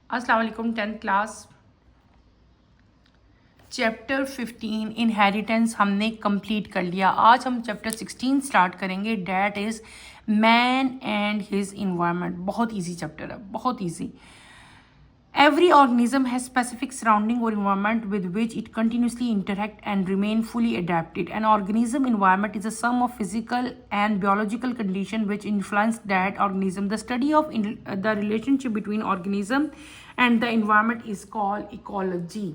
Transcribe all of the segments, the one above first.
अस्सलाम वालेकुम। 10th class chapter 15 inheritance हमने कंप्लीट कर लिया। आज हम चैप्टर 16 स्टार्ट करेंगे, that is man and his environment. बहुत इजी चैप्टर है, बहुत easy. Every organism has specific surrounding or environment with which it continuously interact and remain fully adapted. An organism environment is a sum of physical and biological conditions which influence that organism. The study of the relationship between organism and the environment is called ecology.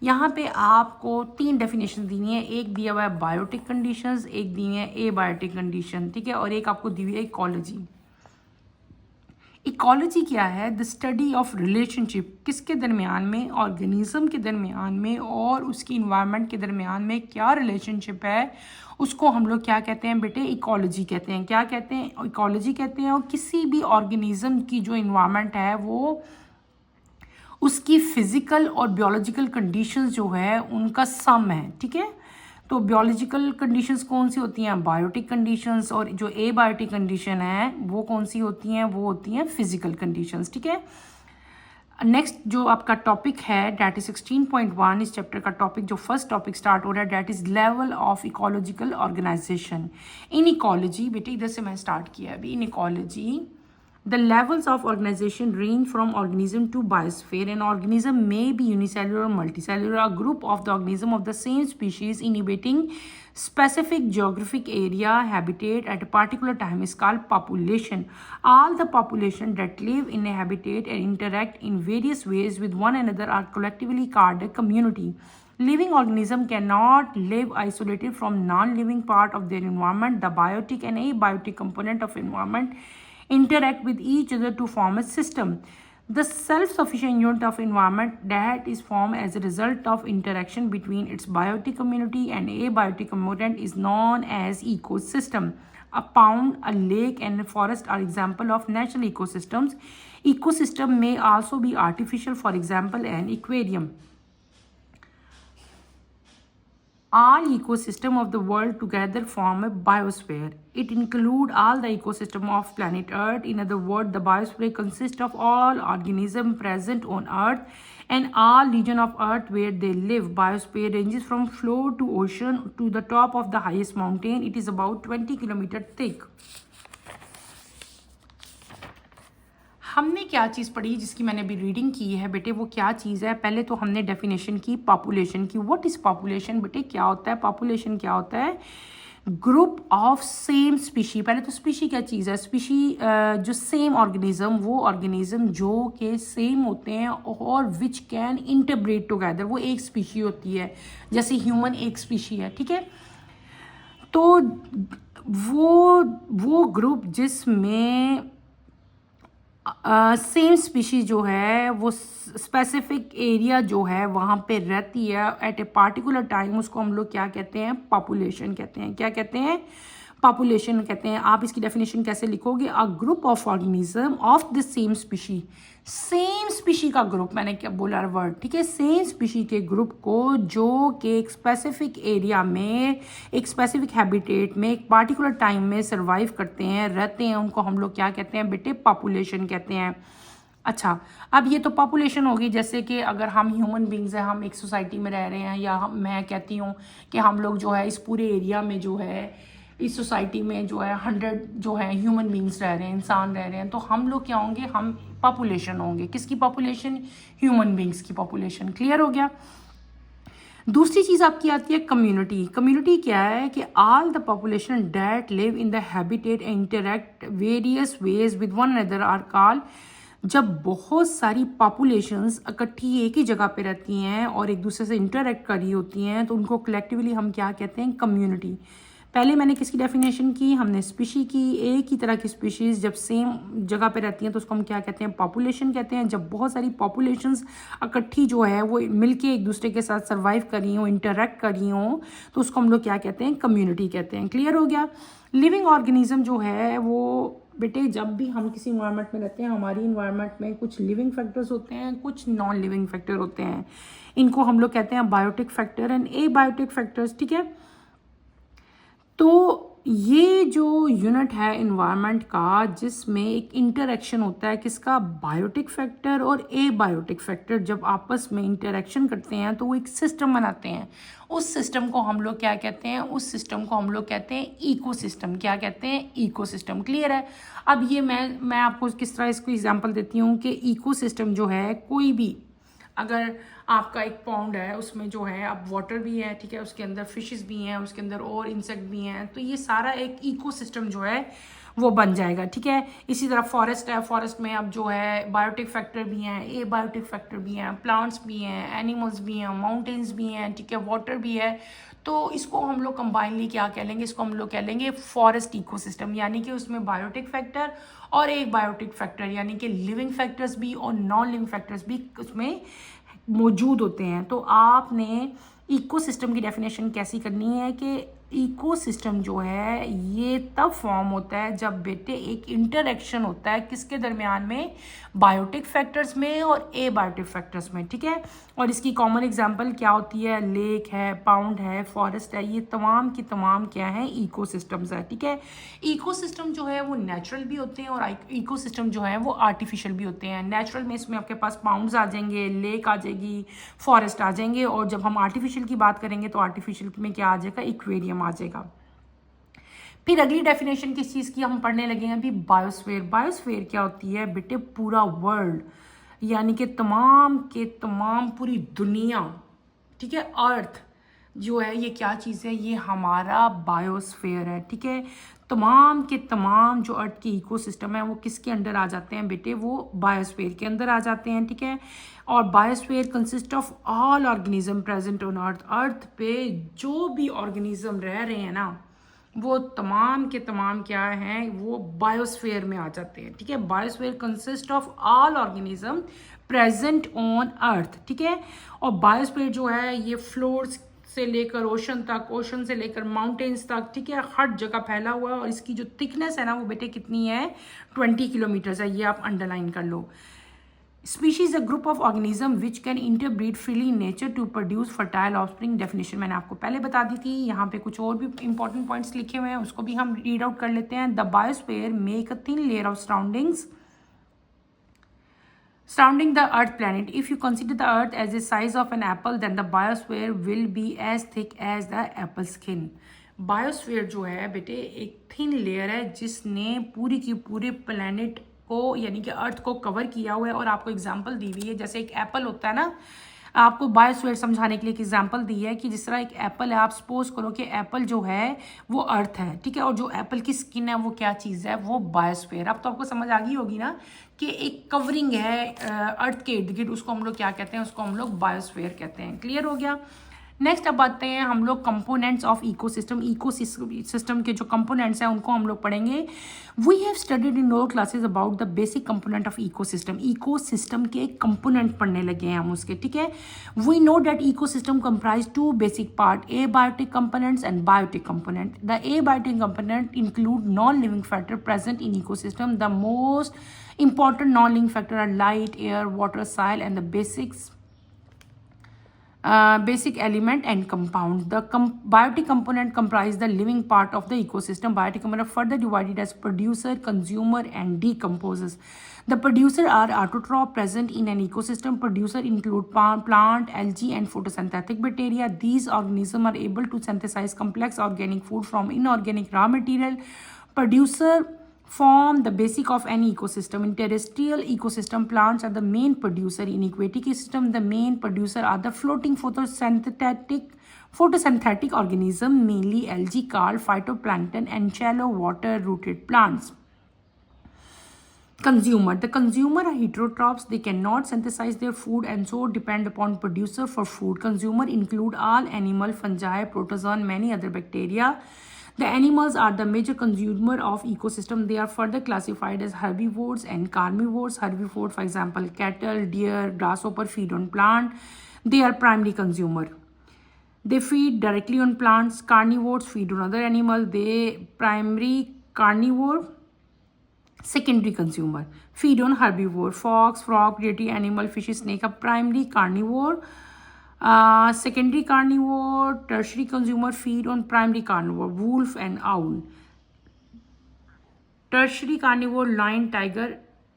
यहाँ पे आपको तीन definition दी है। एक दिया हुआ है biotic conditions, एक दी है एबायोटिक कंडीशन, ठीक है, और एक आपको दी हुई है इकोलॉजी। इकोलॉजी क्या है? द स्टडी ऑफ रिलेशनशिप, किसके दरमियान में? ऑर्गेनिज्म के दरमियान में और उसकी इन्वायरमेंट के दरमियान में क्या रिलेशनशिप है, उसको हम लोग क्या कहते हैं बेटे? इकोलॉजी कहते हैं। क्या कहते हैं? इकोलॉजी कहते हैं। और किसी भी ऑर्गेनिज्म की जो इन्वायरमेंट है वो उसकी फिजिकल और बियोलॉजिकल कंडीशंस जो है उनका सम है, ठीक है। तो बियोलॉजिकल कंडीशंस कौन सी होती हैं? Biotic conditions. और जो एबायोटिक कंडीशन है वो कौन सी होती हैं? वो होती हैं फिजिकल कंडीशंस, ठीक है। नेक्स्ट जो आपका टॉपिक है डैट इज 16.1, इस चैप्टर का टॉपिक जो फर्स्ट टॉपिक स्टार्ट हो रहा है that is level of ecological organisation in ecology. बेटे इधर से मैं स्टार्ट किया अभी। In ecology the levels of organization range from organism to biosphere. An organism may be unicellular or multicellular. A group of the organism of the same species inhabiting specific geographic area habitat at a particular time is called population. All the population that live in a habitat and interact in various ways with one another are collectively called a community. Living organisms cannot live isolated from non-living part of their environment. The biotic and abiotic component of environment interact with each other to form a system. The self-sufficient unit of environment that is formed as a result of interaction between its biotic community and abiotic component is known as ecosystem. A pond, a lake, and a forest are example of natural ecosystems. Ecosystem may also be artificial, for example, an aquarium. All ecosystem of the world together form a biosphere. It includes all the ecosystem of planet Earth. In other words, the biosphere consists of all organisms present on Earth and all region of Earth where they live. Biosphere ranges from floor to ocean to the top of the highest mountain. It is about 20 kilometers thick. हमने क्या चीज़ पढ़ी जिसकी मैंने अभी reading की है बेटे? वो क्या चीज़ है? पहले तो हमने डेफिनेशन की पॉपुलेशन की। व्हाट इज़ पॉपुलेशन बेटे? क्या होता है पॉपुलेशन? क्या होता है? Group of same species. पहले तो स्पीशी क्या चीज़ है? स्पीशी जो सेम ऑर्गेनिज्म, वो ऑर्गेनिज्म जो के सेम होते हैं और विच कैन इंटरब्रीड टुगेदर, वो एक स्पीशी होती है। जैसे ह्यूमन एक स्पीशी है, ठीक है। तो वो ग्रुप जिसमें सेम स्पीशीज जो है वो स्पेसिफिक एरिया जो है वहाँ पे रहती है एट ए पार्टिकुलर टाइम, उसको हम लोग क्या कहते हैं? पॉपुलेशन कहते हैं। क्या कहते हैं? पॉपुलेशन कहते हैं। आप इसकी डेफिनेशन कैसे लिखोगे? अ group of organism of the same species. Same species का ग्रुप, मैंने क्या बोला वर्ड, ठीक है। सेम स्पीशी के ग्रुप को जो कि एक स्पेसिफिक एरिया में, एक स्पेसिफिक हैबिटेट में, एक पार्टिकुलर टाइम में सर्वाइव करते हैं, रहते हैं, उनको हम लोग क्या कहते हैं बेटे? पॉपुलेशन कहते हैं। अच्छा, अब ये तो पॉपुलेशन होगी। जैसे कि अगर हम ह्यूमन बींग्स हैं, हम एक सोसाइटी में रह रहे हैं, या मैं कहती हूँ कि हम लोग जो है इस पूरे एरिया में जो है, इस सोसाइटी में जो है 100 जो है ह्यूमन बींग्स रह रहे हैं, इंसान रह रहे हैं, तो हम लोग क्या होंगे? हम पॉपुलेशन होंगे। किसकी पॉपुलेशन? ह्यूमन बींग्स की पॉपुलेशन। क्लियर हो गया? दूसरी चीज़ आपकी आती है कम्युनिटी। कम्युनिटी क्या है? कि all the population that live in the habitat and interact various ways with one another are called. जब बहुत सारी पॉपुलेशंस इकट्ठी एक ही जगह पे रहती हैं और एक दूसरे से इंटरैक्ट कर रही होती हैं तो उनको कलेक्टिवली हम क्या कहते हैं? कम्युनिटी। पहले मैंने किसकी डेफिनेशन की? हमने स्पीशी की। एक ही तरह की स्पीशीज़ जब सेम जगह पे रहती हैं तो उसको हम क्या कहते हैं? पॉपुलेशन कहते हैं। जब बहुत सारी पॉपुलेशंस इकट्ठी जो है वो मिलके एक दूसरे के साथ सर्वाइव कर रही हों, इंटरैक्ट कर रही हों, तो उसको हम लोग क्या कहते हैं? कम्युनिटी कहते हैं। क्लियर हो गया? लिविंग ऑर्गेनिज्म जो है वो बेटे, जब भी हम किसी इन्वायरमेंट में रहते हैं, हमारी इन्वायरमेंट में कुछ लिविंग फैक्टर्स होते हैं, कुछ नॉन लिविंग फैक्टर होते हैं। इनको हम लोग कहते हैं biotic factor and abiotic factors, ठीक है। तो ये जो यूनिट है इन्वायरमेंट का, जिसमें एक इंटरेक्शन होता है किसका, बायोटिक फैक्टर और ए बायोटिक फैक्टर, जब आपस में इंटरेक्शन करते हैं तो वो एक सिस्टम बनाते हैं। उस सिस्टम को हम लोग क्या कहते हैं, उस सिस्टम को हम लोग कहते हैं इकोसिस्टम। क्या कहते हैं, इकोसिस्टम। क्लियर है। अब ये मैं आपको किस तरह इसको एग्जांपल देती हूँ कि इकोसिस्टम जो है, कोई भी अगर आपका एक पॉन्ड है, उसमें जो है अब वाटर भी है, ठीक है, उसके अंदर फिशेस भी हैं, उसके अंदर और इंसेक्ट भी हैं, तो ये सारा एक इकोसिस्टम जो है वो बन जाएगा। ठीक है। इसी तरह फॉरेस्ट है, फॉरेस्ट में अब जो है बायोटिक फैक्टर भी हैं, ए बायोटिक फैक्टर भी हैं, प्लांट्स भी हैं, एनिमल्स भी हैं, माउंटेन्स भी हैं, ठीक है, वाटर भी है। तो इसको हम लोग कंबाइनली क्या कह लेंगे, इसको हम लोग कह लेंगे फॉरेस्ट इकोसिस्टम, यानी कि उसमें बायोटिक फैक्टर और एक बायोटिक फैक्टर यानी कि लिविंग फैक्टर्स भी और नॉन लिविंग फैक्टर्स भी उसमें मौजूद होते हैं। तो आपने इकोसिस्टम की डेफिनेशन कैसी करनी है कि इकोसिस्टम जो है ये तब फॉर्म होता है जब बेटे एक इंटरेक्शन होता है किसके दरमियान में, बायोटिक फैक्टर्स में और ए बायोटिक फैक्टर्स में। ठीक है। और इसकी कॉमन एग्जांपल क्या होती है, लेक है, पाउंड है, फॉरेस्ट है, ये तमाम की तमाम क्या है, इकोसिस्टम्स है। ठीक है। इकोसिस्टम जो है वो नेचुरल भी होते हैं और इकोसिस्टम जो है वो आर्टिफिशियल भी होते हैं। नेचुरल में इसमें आपके पास पाउंड्स आ जाएंगे, लेक आ जाएगी, फॉरेस्ट आ जाएंगे, और जब हम आर्टिफिशियल की बात करेंगे तो आर्टिफिशियल में क्या आ जाएगा, एक्वेरियम आ जाएगा। फिर अगली डेफिनेशन किस चीज़ की हम पढ़ने लगे हैं अभी, बायोस्फीयर। बायोस्फीयर क्या होती है बेटे, पूरा वर्ल्ड, यानी कि तमाम के तमाम पूरी दुनिया, ठीक है, अर्थ जो है ये क्या चीज़ है, ये हमारा बायोस्फीयर है। ठीक है। तमाम के तमाम जो अर्थ के इकोसिस्टम है वो किसके अंडर आ जाते हैं बेटे, वो बायोस्फीयर के अंदर आ जाते हैं। ठीक है। और biosphere consist of all organism present on earth. Earth पे जो भी ऑर्गेनिज्म रह रहे हैं ना, वो तमाम के तमाम क्या हैं, वो बायोस्फीयर में आ जाते हैं। ठीक है। Biosphere consist of all organism present on अर्थ। ठीक है। और बायोस्फीयर जो है ये फ्लोर्स से लेकर ओशन तक, ओशन से लेकर माउंटेन्स तक, ठीक है, हर जगह फैला हुआ है। और इसकी जो थिकनेस है ना वो बेटे कितनी है, 20 किलोमीटर है। ये आप अंडरलाइन कर लो। Species a group of organism which can interbreed freely in nature to produce fertile offspring. Definition मैंने आपको पहले बता दी थी। यहाँ पे कुछ और भी इंपॉर्टेंट पॉइंट्स लिखे हुए हैं, उसको भी हम रीड आउट कर लेते हैं। The biosphere make a thin layer of surrounding the earth planet. If you consider the earth as the size of an apple, then the biosphere will be as thick as the apple skin. Biosphere जो है बेटे एक thin layer है जिसने पूरी की पूरे planet को यानी कि अर्थ को कवर किया हुआ है। और आपको एग्जांपल दी हुई है, जैसे एक एप्पल होता है ना, आपको बायोस्फीयर समझाने के लिए एक एग्जांपल दी है कि जिस तरह एक एप्पल है, आप सपोज करो कि एप्पल जो है वो अर्थ है, ठीक है, और जो एप्पल की स्किन है वो क्या चीज़ है, वो बायोस्फीयर। अब तो आपको समझ आ गई होगी ना कि एक कवरिंग है अर्थ के इर्द गिर्द, उसको हम लोग क्या कहते हैं, उसको हम लोग बायोस्फीयर कहते हैं। क्लियर हो गया। नेक्स्ट अब आते हैं हम लोग कंपोनेंट्स ऑफ इकोसिस्टम। इकोसिस्टम के जो कंपोनेंट्स हैं उनको हम लोग पढ़ेंगे। We have studied in lower classes about the basic component of ecosystem. Ecosystem के कंपोनेंट पढ़ने लगे हैं हम उसके, ठीक है। We know that ecosystem comprise two basic part, abiotic components and biotic component. The abiotic component include non living factor present in ecosystem. The most important non-living factor are light, air, water, soil and the basic element and compound. The biotic component comprise the living part of the ecosystem. Biotic component are further divided as producer, consumer and decomposers. The producer are autotroph present in an ecosystem. Producer include plant, algae and photosynthetic bacteria. These organisms are able to synthesize complex organic food from inorganic raw material. Producer form the basic of any ecosystem. In terrestrial ecosystem, plants are the main producer. In aquatic ecosystem, the main producer are the floating photosynthetic organism, mainly algae, carp, phytoplankton and shallow water rooted plants. Consumer. The consumer are heterotrophs. They cannot synthesize their food and so depend upon producer for food. Consumer include all animal, fungi, protozoan, many other bacteria. The animals are the major consumer of ecosystem. They are further classified as herbivores and carnivores. Herbivores, for example, cattle, deer, grasshopper feed on plant. They are primary consumer. They feed directly on plants. Carnivores feed on other animals. They primary carnivore, secondary consumer. Feed on herbivore. Fox, frog, predatory animal, fish, snake are primary carnivore. Secondary carnivore, tertiary consumer feed on primary carnivore, wolf and owl. Tertiary carnivore, lion, tiger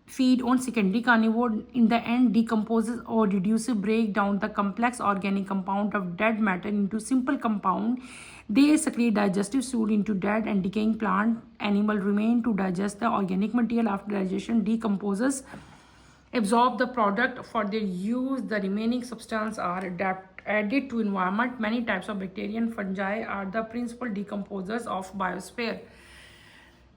feed on secondary carnivore. In the end, decomposes or reduces, break down the complex organic compound of dead matter into simple compound. They secrete digestive fluid into dead and decaying plant. Animal remain to digest the organic material. After digestion, decomposes, absorb the product for their use. The remaining substance are added to environment. Many types of bacteria and fungi are the principal decomposers of biosphere.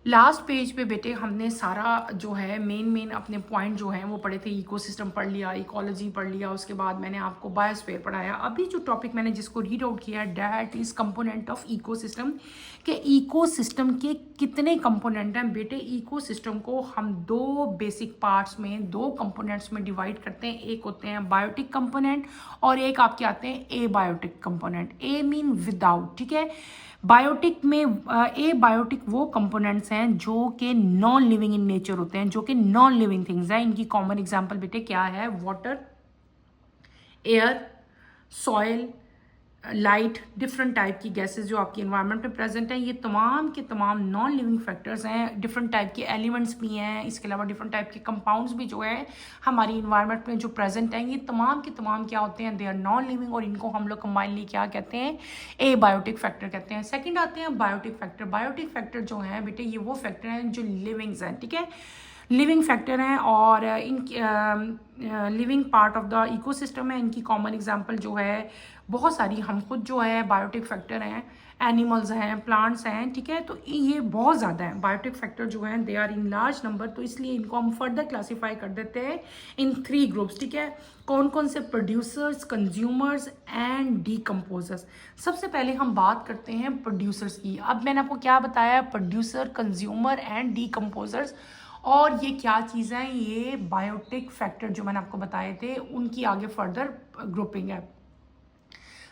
Last page पे बेटे हमने सारा जो है main अपने point जो हैं वो पढ़े थे. इकोसिस्टम पढ़ लिया, इकोलॉजी पढ़ लिया, उसके बाद मैंने आपको बायोस्फीयर पढ़ाया. अभी जो टॉपिक मैंने जिसको रीड आउट किया है, that is component of ecosystem. कि इकोसिस्टम के कितने कंपोनेंट हैं बेटे. इकोसिस्टम को हम दो बेसिक पार्ट्स में, दो कंपोनेंट्स में डिवाइड करते हैं. एक होते हैं बायोटिक कंपोनेंट और एक आपके आते हैं एबायोटिक कंपोनेंट. ए मीन विदाउट, ठीक है. बायोटिक में एबायोटिक वो कंपोनेंट्स हैं जो कि नॉन लिविंग इन नेचर होते हैं, जो कि नॉन लिविंग थिंग्स हैं. इनकी कॉमन एग्जांपल बेटे क्या है? Water, air, soil, light, different type की गैसेस जो आपकी एनवायरनमेंट में प्रेजेंट हैं. ये तमाम के तमाम नॉन लिविंग फैक्टर्स हैं. डिफरेंट टाइप के एलिमेंट्स भी हैं. इसके अलावा डिफरेंट टाइप के कंपाउंड्स भी जो है हमारी इन्वायरमेंट में जो प्रेजेंट हैं, ये तमाम के तमाम क्या होते हैं? They are non living. और इनको हम लोग कंबाइनली क्या कहते हैं? एबायोटिक फैक्टर कहते हैं. सेकेंड आते हैं बायोटिक फैक्टर. बायोटिक फैक्टर जो हैं बेटे ये वो फैक्टर हैं जो लिविंग्स हैं, ठीक है, लिविंग फैक्टर हैं और in living part of the ecosystem है. इनकी कॉमन एग्जांपल जो है बहुत सारी हम खुद जो है बायोटिक फैक्टर हैं, एनिमल्स हैं, प्लांट्स हैं, ठीक है. तो ये बहुत ज़्यादा है बायोटिक फैक्टर जो हैं, they are in large number. तो इसलिए इनको हम फर्दर क्लासीफाई कर देते हैं इन 3 ग्रुप्स, ठीक है. कौन कौन से? Producers, consumers and decomposers. सबसे पहले हम बात करते हैं प्रोड्यूसर्स की. अब मैंने आपको क्या बताया? Producer, consumer and decomposers. और ये क्या चीज़ है? ये बायोटिक फैक्टर जो मैंने आपको बताए थे उनकी आगे फर्दर ग्रुपिंग है.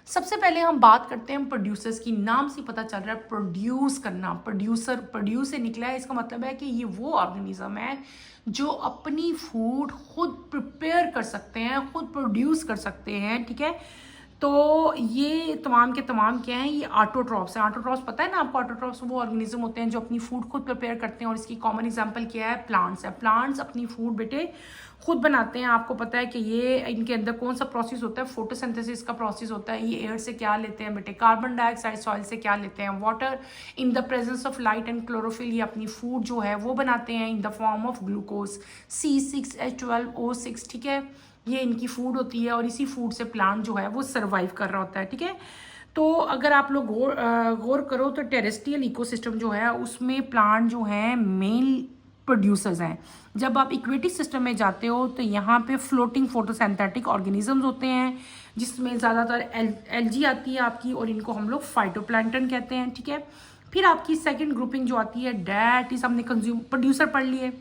सबसे पहले हम बात करते हैं प्रोड्यूसर्स की. नाम से पता चल रहा है प्रोड्यूस करना. प्रोड्यूसर, प्रोड्यूस से निकला है. इसका मतलब है कि ये वो ऑर्गेनिज्म है जो अपनी फूड खुद प्रिपेयर कर सकते हैं, खुद प्रोड्यूस कर सकते हैं, ठीक है. तो ये तमाम के तमाम क्या हैं? ये ऑटोट्रॉप्स हैं. ऑटोट्रॉप्स पता है ना आपको? ऑटोट्रॉप्स वो ऑर्गेनिज्म होते हैं जो अपनी फूड खुद प्रिपेयर करते हैं. और इसकी कॉमन एग्जांपल क्या है? प्लांट्स है. प्लांट्स अपनी फूड बेटे खुद बनाते हैं. आपको पता है कि ये इनके अंदर कौन सा प्रोसेस होता है? फोटोसिंथेसिस का प्रोसेस होता है. ये एयर से क्या लेते हैं बेटे? Carbon dioxide. सॉइल से क्या लेते हैं? Water. In the presence of light and chlorophyll ये अपनी फूड जो है वो बनाते हैं in the form of glucose, C6H12O6, ठीक है. ये इनकी फूड होती है और इसी फूड से प्लांट जो है वो सर्वाइव कर रहा होता है, ठीक है. तो अगर आप लोग गौर करो तो टेरेस्ट्रियल इकोसिस्टम जो है उसमें प्लांट जो हैं मेन प्रोड्यूसर्स हैं. जब आप इक्वेटिक सिस्टम में जाते हो तो यहाँ पे फ्लोटिंग फोटोसिंथेटिक ऑर्गेनिजम्स होते हैं जिसमें ज़्यादातर एल्गी आती है आपकी और इनको हम लोग फाइटोप्लैंक्टन कहते हैं, ठीक है. फिर आपकी सेकेंड ग्रुपिंग जो आती है डैट इज, हमने प्रोड्यूसर पढ़ लिए.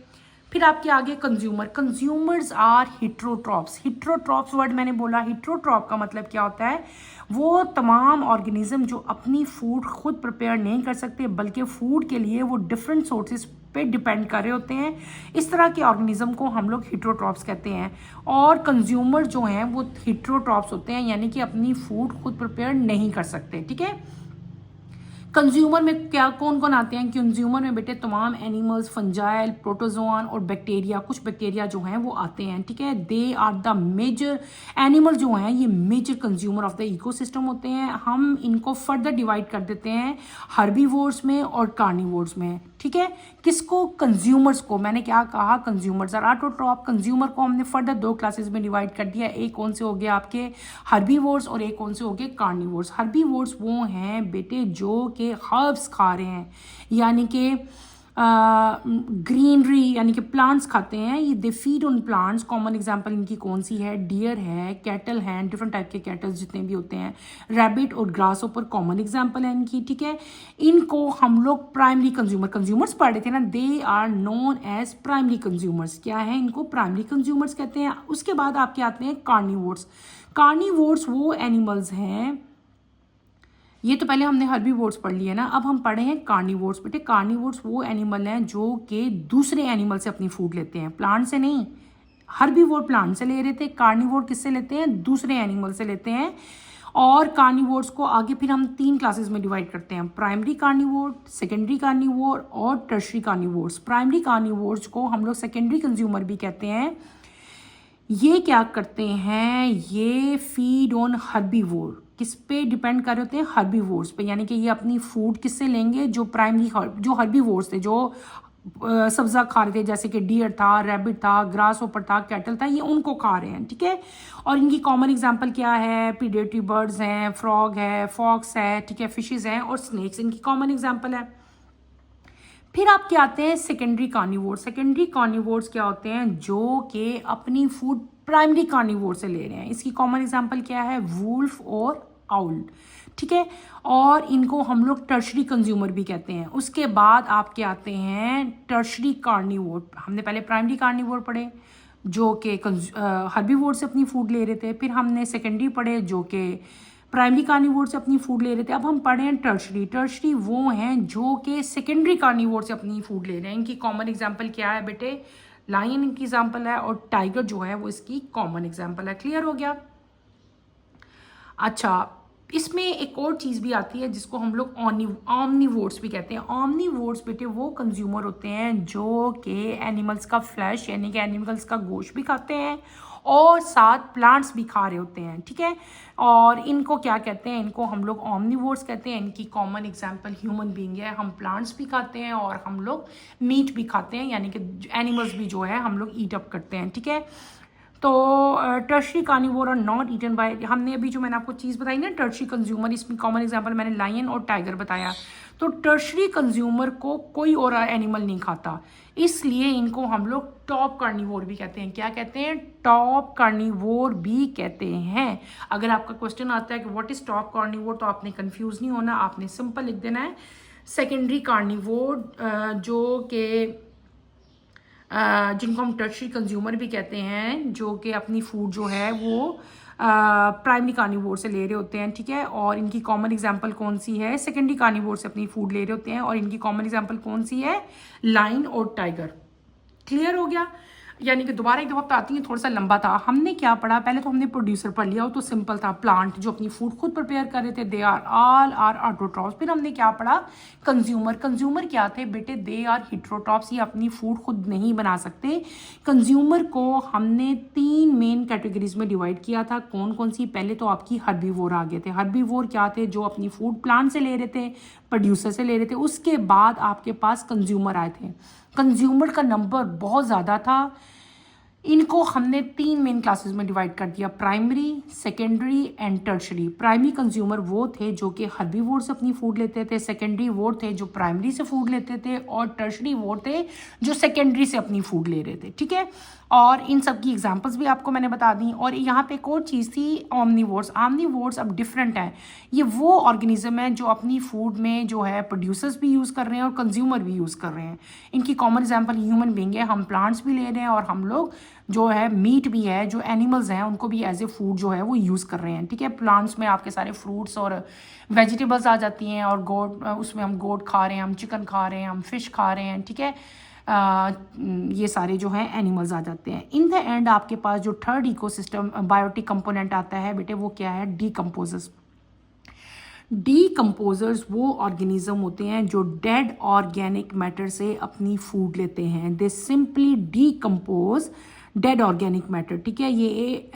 फिर आपके आगे consumer. Consumers are heterotrophs. Heterotrophs word मैंने बोला. हिट्रोट्रॉप का मतलब क्या होता है? वो तमाम ऑर्गेनिज्म जो अपनी फूड खुद प्रिपेयर नहीं कर सकते बल्कि फूड के लिए वो डिफरेंट सोर्सेज पे डिपेंड कर रहे होते हैं. इस तरह के ऑर्गेनिज्म को हम लोग हिट्रोट्रॉप्स कहते हैं. और कंज्यूमर जो हैं वो हिट्रोट्रॉप्स होते हैं, यानी कि अपनी फूड खुद प्रिपेयर नहीं कर सकते, ठीक है. कंज्यूमर में क्या कौन कौन आते हैं? कंज्यूमर में बेटे तमाम एनिमल्स, फंजाइल, प्रोटोजोआन और बैक्टीरिया, कुछ बैक्टीरिया जो हैं वो आते हैं, ठीक है. They are the major animal जो हैं ये major consumer of the ecosystem होते हैं. हम इनको फर्दर डिवाइड कर देते हैं हर्बीवोर्स में और कार्निवोर्स में, ठीक है. किसको? कंज्यूमर्स को. मैंने क्या कहा? Consumers are autotroph. कंज्यूमर को हमने फर्दर 2 क्लासेस में डिवाइड कर दिया. एक कौन से हो गए आपके? हर्बीवोर्स. और एक कौन से हो गए? कार्निवोर्स. हर्बीवोर्स वो हैं बेटे जो कि हर्ब्स खा रहे हैं, यानी कि ग्रीनरी यानी कि प्लांट्स खाते हैं. ये they feed on plants. Common example इनकी कौन सी है? डियर है, कैटल हैं, डिफरेंट टाइप के कैटल जितने भी होते हैं, रैबिट और ग्रास ऊपर कॉमन एग्जांपल है इनकी, ठीक है. इनको हम लोग प्राइमरी कंज्यूमर्स पढ़ रहे थे ना. They are known as primary consumers. क्या है? इनको प्राइमरी कंज्यूमर्स कहते हैं. उसके बाद आपके आते हैं कार्निवोर्स. कार्निवोर्स वो एनिमल्स हैं, ये तो पहले हमने हर्बीवोर्स पढ़ लिए ना. अब हम पढ़े हैं कार्निवोर्स. बेटे कार्निवोर्स वो एनिमल हैं जो कि दूसरे एनिमल से अपनी फूड लेते हैं, प्लांट से नहीं. हर्बीवोर प्लांट से ले रहे थे, कार्निवोर किससे लेते हैं, दूसरे एनिमल से लेते हैं। और कार्निवोर्स को आगे फिर हम 3 क्लासेस में डिवाइड करते हैं, प्राइमरी कार्निवोर, सेकेंडरी कार्निवोर और टर्शरी कार्निवोर्स। प्राइमरी कार्निवोर्स को हम लोग सेकेंडरी कंज्यूमर भी कहते हैं। ये क्या करते हैं, ये फीड ऑन हर्बीवोर, किस पे डिपेंड कर रहे होते हैं, हर्बीवोर्स पे, यानी कि ये अपनी फूड किससे लेंगे, जो प्राइमरी जो हर्बीवोर्स थे, जो सब्जा खा रहे थे, जैसे कि डियर था, रैबिट था, ग्रास होपर था, कैटल था, ये उनको खा रहे हैं, ठीक है। और इनकी कॉमन एग्जांपल क्या है, प्रीडेटरी बर्ड्स हैं, फ्रॉग है, फॉक्स है, ठीक है, फिशेज हैं और स्नेक्स इनकी कॉमन एग्जांपल है। फिर आप क्या आते हैं सेकेंडरी कार्निवोर। सेकेंडरी कार्निवोर्स क्या होते हैं, जो कि अपनी फूड प्राइमरी कार्निवोर से ले रहे हैं। इसकी कॉमन एग्जांपल क्या है, वुल्फ और आउल, ठीक है। और इनको हम लोग टर्शरी कंज्यूमर भी कहते हैं। उसके बाद आपके आते हैं टर्शरी कार्निवोर। हमने पहले प्राइमरी कार्निवोर पढ़े जो कि हर्बीवोर से अपनी फूड ले रहे थे, फिर हमने सेकेंडरी पढ़े जो कि प्राइमरी कार्निवोर से अपनी फूड ले रहे थे। अब हम पढ़े हैं टर्शरी। टर्शरी वो हैं जो कि सेकेंडरी कार्निवोर से अपनी फूड ले रहे हैं। इनकी कॉमन एग्जांपल क्या है बेटे, लायन इनकी एग्जांपल है और टाइगर जो है वो इसकी कॉमन एग्जांपल है। क्लियर हो गया। अच्छा, इसमें एक और चीज़ भी आती है जिसको हम लोग ऑमनीवोर्स भी कहते हैं। ऑमनीवोर्स बेटे वो कंज्यूमर होते हैं जो कि एनिमल्स का फ्लैश यानी कि एनिमल्स का गोश्त भी खाते हैं और साथ प्लांट्स भी खा रहे होते हैं, ठीक है। और इनको क्या कहते हैं, इनको हम लोग ऑमनीवोर्स कहते हैं। इनकी कॉमन एग्जांपल ह्यूमन बीइंग है। हम प्लांट्स भी खाते हैं और हम लोग मीट भी खाते हैं, यानी कि एनिमल्स भी जो है हम लोग ईट अप करते हैं, ठीक है। तो tertiary carnivore are not eaten by, हमने अभी जो मैंने आपको चीज़ बताई ना टर्शरी कंज्यूमर, इसमें कॉमन एग्जांपल मैंने लायन और टाइगर बताया। तो टर्शरी कंज्यूमर को कोई और एनिमल नहीं खाता, इसलिए इनको हम लोग टॉप कार्निवोर भी कहते हैं। क्या कहते हैं, टॉप कार्निवोर भी कहते हैं। अगर आपका क्वेश्चन आता है कि व्हाट इज टॉप कार्निवोर, तो आपने कंफ्यूज नहीं होना, आपने सिंपल लिख देना है सेकेंडरी कार्निवोर, जो कि जिनको हम टर्शरी कंज्यूमर भी कहते हैं, जो कि अपनी फूड जो है वो प्राइमरी कार्निवोर से ले रहे होते हैं, ठीक है। और इनकी कॉमन एग्जांपल कौन सी है, सेकेंडरी कार्निवोर से अपनी फूड ले रहे होते हैं। और इनकी कॉमन एग्जांपल कौन सी है, लायन और टाइगर। क्लियर हो गया। यानी कि दोबारा एक दफ़ा आती है, थोड़ा सा लंबा था। हमने क्या पढ़ा, पहले तो हमने प्रोड्यूसर पढ़ लिया, वो तो सिंपल था, प्लांट जो अपनी फूड खुद प्रिपेयर कर रहे थे, they are all are autotrophs. फिर हमने क्या पढ़ा, कंज्यूमर। कंज्यूमर क्या थे बेटे, दे आर हिट्रोट्रॉप्स, ये अपनी फूड खुद नहीं बना सकते। कंज्यूमर को हमने 3 मेन कैटेगरीज में डिवाइड किया था। कौन कौन सी, पहले तो आपकी हर्बीवोर आ गए थे। हर्बीवोर क्या थे, जो अपनी फूड प्लांट से ले रहे थे, प्रोड्यूसर से ले रहे थे। उसके बाद आपके पास कंज्यूमर आए थे। कंज्यूमर का नंबर बहुत ज़्यादा था। इनको हमने 3 मेन क्लासेस में डिवाइड कर दिया, primary, secondary and tertiary. Primary consumer वो थे जो कि हर्बीवोर से अपनी फूड लेते थे, सेकेंडरी वो थे जो प्राइमरी से फूड लेते थे, और टर्शरी वो थे जो सेकेंडरी से अपनी फूड ले रहे थे, ठीक है। और इन सब की एग्जांपल्स भी आपको मैंने बता दी। और यहाँ पे एक और चीज़ थी, ऑमनीवोर्स। ऑमनीवोर्स अब डिफरेंट है, ये वो ऑर्गेनिज्म है जो अपनी फूड में जो है प्रोड्यूसर्स भी यूज़ कर रहे हैं और कंज्यूमर भी यूज़ कर रहे हैं। इनकी कॉमन एग्जांपल ह्यूमन बीइंग है, हम प्लांट्स भी ले रहे हैं और हम लोग जो है मीट भी है, जो एनिमल्स हैं उनको भी एज ए फूड जो है वो यूज़ कर रहे हैं, ठीक है। प्लांट्स में आपके सारे फ्रूट्स और वेजिटेबल्स आ जाती हैं, और गोट, उसमें हम गोट खा रहे हैं, हम चिकन खा रहे हैं, हम फिश खा रहे हैं, ठीक है। ये सारे जो हैं एनिमल्स आ जाते हैं। इन द एंड आपके पास जो थर्ड इकोसिस्टम बायोटिक कंपोनेंट आता है बेटे, वो क्या है, डीकम्पोजर्स। डीकम्पोजर्स वो ऑर्गेनिज्म होते हैं जो डेड ऑर्गेनिक मैटर से अपनी फूड लेते हैं। दे simply decompose dead organic matter, ठीक है। ये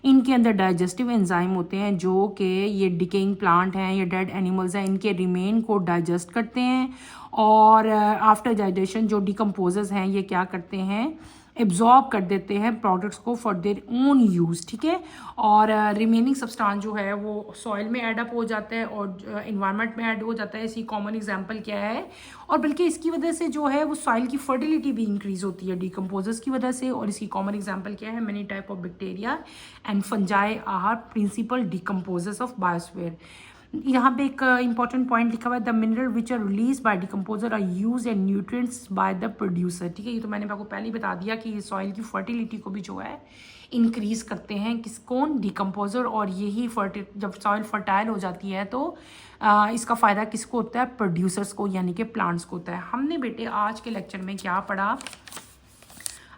इनके अंदर डाइजेस्टिव एंजाइम होते हैं जो कि ये डिकेइंग प्लांट हैं, ये डेड एनिमल्स हैं, इनके रिमेन को डाइजेस्ट करते हैं। और आफ्टर डाइजेशन जो डिकम्पोजर्स हैं ये क्या करते हैं, एब्जॉर्ब कर देते हैं प्रोडक्ट्स को फॉर देयर ओन यूज़, ठीक है। और रिमेनिंग सब्सटेंस जो है वो सॉइल में एडअप हो जाता है और इन्वायरमेंट में ऐड हो जाता है। इसकी कॉमन एग्जांपल क्या है, और बल्कि इसकी वजह से जो है वो सॉइल की फर्टिलिटी भी इंक्रीज होती है डिकम्पोजर्स की वजह से। और इसकी कॉमन एग्जांपल क्या है, many type of bacteria and fungi are principal decomposers of biosphere. यहाँ पे एक इंपॉर्टेंट पॉइंट लिखा हुआ है, the mineral which are release by decomposer are use and nutrients by the producer, ठीक है। ये तो मैंने आपको पहले ही बता दिया कि ये सॉइल की फर्टिलिटी को भी जो है इंक्रीज करते हैं, किस कौन, डिकम्पोजर। और यही जब सॉइल फर्टाइल हो जाती है तो इसका फ़ायदा किसको होता है, प्रोड्यूसर्स को, यानी कि प्लांट्स को होता है। हमने बेटे आज के लेक्चर में क्या पढ़ा,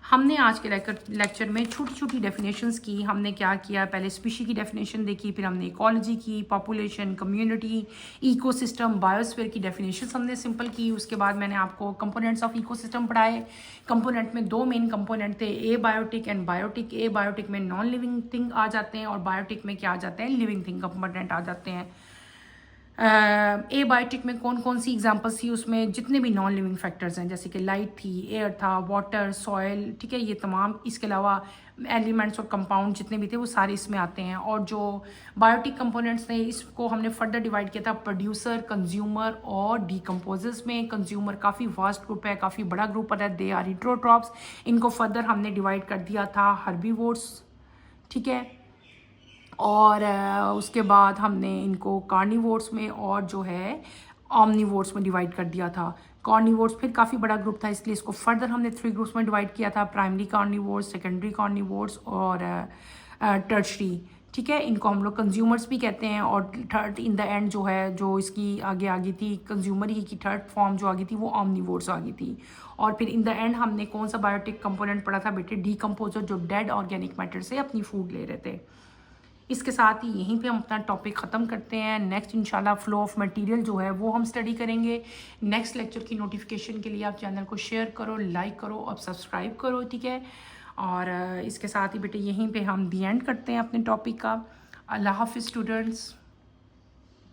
हमने आज के लेक्चर में छोटी छोटी डेफिनेशंस की। हमने क्या किया, पहले स्पीशी की डेफिनेशन देखी, फिर हमने इकोलॉजी की, पॉपुलेशन, कम्युनिटी, इकोसिस्टम, बायोस्फीयर की डेफिनेशंस हमने सिंपल की। उसके बाद मैंने आपको कंपोनेंट्स ऑफ इकोसिस्टम पढ़ाए। कंपोनेंट में दो मेन कंपोनेंट थे, abiotic and biotic. Abiotic में नॉन लिविंग थिंग आ जाते हैं और बायोटिक में क्या आ जाते हैं, लिविंग थिंग कंपोनेंट आ जाते हैं। ए बायोटिक में कौन कौन सी एग्जांपल्स थी, उसमें जितने भी नॉन लिविंग फैक्टर्स हैं, जैसे कि लाइट थी, एयर था, वाटर, सॉयल, ठीक है, ये तमाम, इसके अलावा एलिमेंट्स और कंपाउंड जितने भी थे वो सारे इसमें आते हैं। और जो बायोटिक कंपोनेंट्स थे इसको हमने फर्दर डिवाइड किया था प्रोड्यूसर, कंज्यूमर और डीकम्पोजर्स में। कंज्यूमर काफ़ी वास्ट ग्रुप है, काफ़ी बड़ा ग्रुप है, दे आर हेटेरोट्रॉप्स। इनको फर्दर हमने डिवाइड कर दिया था हर्बीवोर्स, ठीक है। और उसके बाद हमने इनको कार्निवोर्स में और जो है ऑमनीवोर्स में डिवाइड कर दिया था। कार्निवोर्स फिर काफ़ी बड़ा ग्रुप था, इसलिए इसको फर्दर हमने 3 ग्रुप्स में डिवाइड किया था, प्राइमरी कार्निवोर्स, सेकेंडरी कार्निवोर्स और टर्शरी, ठीक है। इनको हम लोग कंज्यूमर्स भी कहते हैं। और थर्ड इन द एंड जो है, जो इसकी आगे आ गई थी कंज्यूमर ही की थर्ड फॉर्म जो आ गई थी वो ऑमनीवोर्स आ गई थी। और फिर इन द एंड हमने कौन सा बायोटिक कंपोनेंट पढ़ा था बेटे, डीकम्पोजर, जो डेड ऑर्गेनिक मैटर से अपनी फूड ले रहे थे। इसके साथ ही यहीं पे हम अपना टॉपिक ख़त्म करते हैं। नेक्स्ट इंशाल्लाह फ्लो ऑफ मटेरियल जो है वो हम स्टडी करेंगे। नेक्स्ट लेक्चर की नोटिफिकेशन के लिए आप चैनल को शेयर करो, लाइक करो और सब्सक्राइब करो, ठीक है। और इसके साथ ही बेटे यहीं पे हम दी एंड करते हैं अपने टॉपिक का। अल्लाह हाफिज़ स्टूडेंट्स।